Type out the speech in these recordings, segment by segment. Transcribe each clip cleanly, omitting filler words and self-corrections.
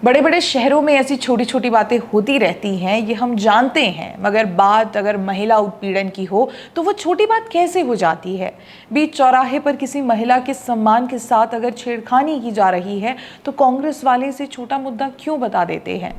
बड़े बड़े शहरों में ऐसी छोटी छोटी बातें होती रहती हैं, ये हम जानते हैं, मगर बात अगर महिला उत्पीड़न की हो तो वो छोटी बात कैसे हो जाती है। बीच चौराहे पर किसी महिला के सम्मान के साथ अगर छेड़खानी की जा रही है तो कांग्रेस वाले इसे छोटा मुद्दा क्यों बता देते हैं।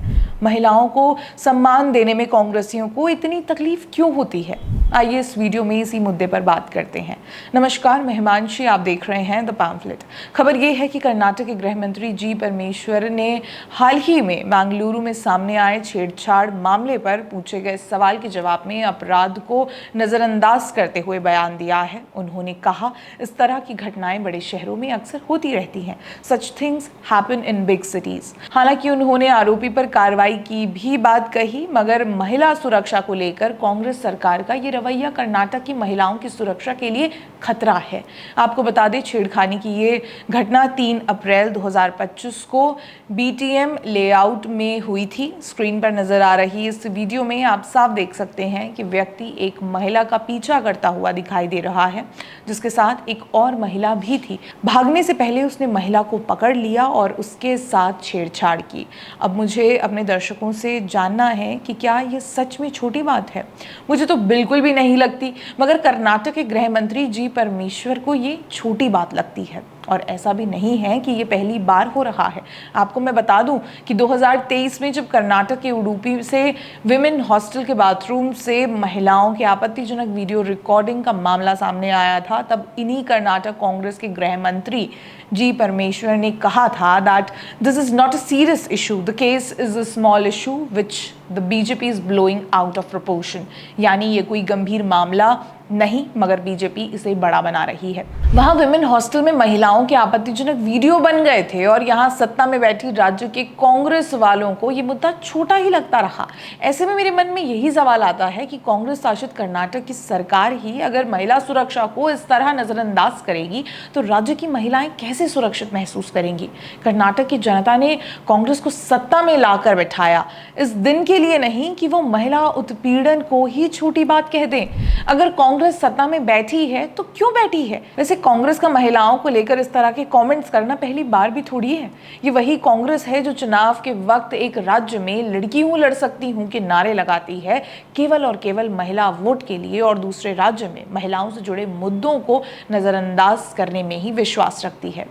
महिलाओं को सम्मान देने में कांग्रेसियों को इतनी तकलीफ क्यों होती है। आइए इस वीडियो में इसी मुद्दे पर बात करते हैं। नमस्कार, मैं हिमांशी, आप देख रहे हैं द पैम्फलेट। खबर ये है कि कर्नाटक के गृह मंत्री जी परमेश्वर ने हाल ही में बेंगलुरु में सामने आए छेड़छाड़ मामले पर पूछे गए सवाल के जवाब में अपराध को नजरअंदाज करते हुए बयान दिया है। उन्होंने कहा, इस तरह की घटनाएं बड़े शहरों में अक्सर होती रहती हैं। Such things happen in big cities. हालांकि उन्होंने आरोपी पर कार्रवाई की भी बात कही, मगर महिला सुरक्षा को लेकर कांग्रेस सरकार का ये रवैया कर्नाटक की महिलाओं की सुरक्षा के लिए खतरा है। आपको बता दें, छेड़खानी की ये घटना 3 अप्रैल 2025 को बीटीएम लेआउट में हुई थी। स्क्रीन पर नजर आ रही इस वीडियो में आप साफ देख सकते हैं कि व्यक्ति एक महिला का पीछा करता हुआ दिखाई दे रहा है, जिसके साथ एक और महिला भी थी। भागने से पहले उसने महिला को पकड़ लिया और उसके साथ छेड़छाड़ की। अब मुझे अपने दर्शकों से जानना है कि क्या ये सच में छोटी बात है। मुझे तो बिल्कुल भी नहीं लगती, मगर कर्नाटक के गृह मंत्री जी परमेश्वर को ये छोटी बात लगती है। और ऐसा भी नहीं है कि ये पहली बार हो रहा है। आपको मैं बता दूं कि 2023 में जब कर्नाटक के उडुपी से विमेन हॉस्टल के बाथरूम से महिलाओं के आपत्तिजनक वीडियो रिकॉर्डिंग का मामला सामने आया था, तब इन्हीं कर्नाटक कांग्रेस के गृह मंत्री जी परमेश्वर ने कहा था that this is not a serious issue, the case is a small issue which the BJP is blowing out of proportion. यानी ये कोई गंभीर मामला नहीं, मगर बीजेपी इसे बड़ा बना रही है। वहां विमेन हॉस्टल में महिलाओं के आपत्तिजनक वीडियो बन गए थे और यहाँ सत्ता में बैठी राज्य के कांग्रेस वालों को ये मुद्दा छोटा ही लगता रहा। ऐसे में मेरे मन में यही सवाल आता है कि कांग्रेस शासित कर्नाटक की सरकार ही अगर महिला सुरक्षा को इस तरह नजरअंदाज करेगी तो राज्य की महिलाएं कैसे सुरक्षित महसूस करेंगी। कर्नाटक की जनता ने कांग्रेस को सत्ता में लाकर बैठाया इस दिन के लिए नहीं कि वो महिला उत्पीड़न को ही छोटी बात कह दें। अगर कांग्रेस सत्ता में बैठी है तो क्यों बैठी है। वैसे कांग्रेस का महिलाओं को लेकर इस तरह के कमेंट्स करना पहली बार भी थोड़ी है। ये वही कांग्रेस है जो चुनाव के वक्त एक राज्य में लड़की हूं लड़ सकती हूं के नारे लगाती है केवल और केवल महिला वोट के लिए, और दूसरे राज्य में महिलाओं से जुड़े मुद्दों को नजरअंदाज करने में ही विश्वास रखती है।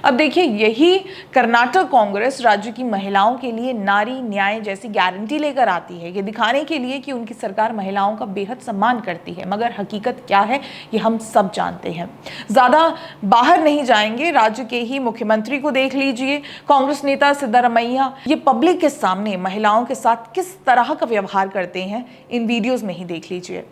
अब देखिए, यही कर्नाटक कांग्रेस राज्य की महिलाओं के लिए नारी न्याय जैसी गारंटी लेकर आती है, ये दिखाने के लिए कि उनकी सरकार महिलाओं का बेहद सम्मान करती है। मगर हकीकत क्या है ये हम सब जानते हैं। ज्यादा बाहर नहीं जाएंगे, राज्य के ही मुख्यमंत्री को देख लीजिए। कांग्रेस नेता सिद्धारमैया ये पब्लिक के सामने महिलाओं के साथ किस तरह का व्यवहार करते हैं, इन वीडियोस में ही देख लीजिए।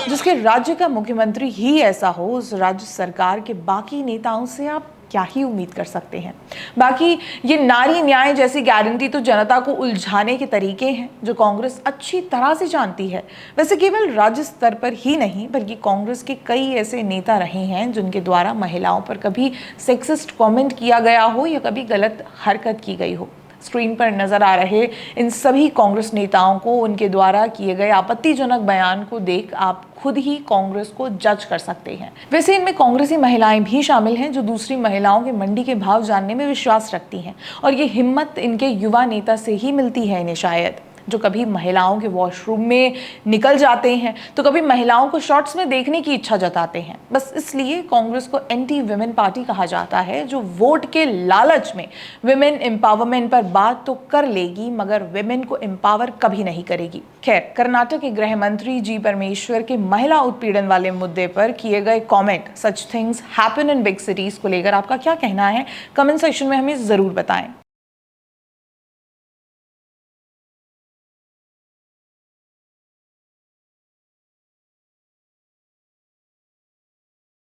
जिसके राज्य का मुख्यमंत्री ही ऐसा हो, उस राज्य सरकार के बाकी नेताओं से आप क्या ही उम्मीद कर सकते हैं। बाकी ये नारी न्याय जैसी गारंटी तो जनता को उलझाने के तरीके हैं जो कांग्रेस अच्छी तरह से जानती है। वैसे केवल राज्य स्तर पर ही नहीं, बल्कि कांग्रेस के कई ऐसे नेता रहे हैं जिनके द्वारा महिलाओं पर कभी सेक्सिस्ट कमेंट किया गया हो या कभी गलत हरकत की गई हो। स्क्रीन पर नजर आ रहे इन सभी कांग्रेस नेताओं को उनके द्वारा किए गए आपत्तिजनक बयान को देख आप खुद ही कांग्रेस को जज कर सकते हैं। वैसे इनमें कांग्रेसी महिलाएं भी शामिल हैं जो दूसरी महिलाओं के मंडी के भाव जानने में विश्वास रखती हैं, और ये हिम्मत इनके युवा नेता से ही मिलती है इन्हें, शायद, जो कभी महिलाओं के वॉशरूम में निकल जाते हैं तो कभी महिलाओं को शॉर्ट्स में देखने की इच्छा जताते हैं। बस इसलिए कांग्रेस को एंटी विमेन पार्टी कहा जाता है, जो वोट के लालच में विमेन एम्पावरमेंट पर बात तो कर लेगी मगर विमेन को एम्पावर कभी नहीं करेगी। खैर, कर्नाटक के गृह मंत्री जी परमेश्वर के महिला उत्पीड़न वाले मुद्दे पर किए गए comment such things happen in big cities को लेकर आपका क्या कहना है, कमेंट सेक्शन में हमें जरूर बताएं।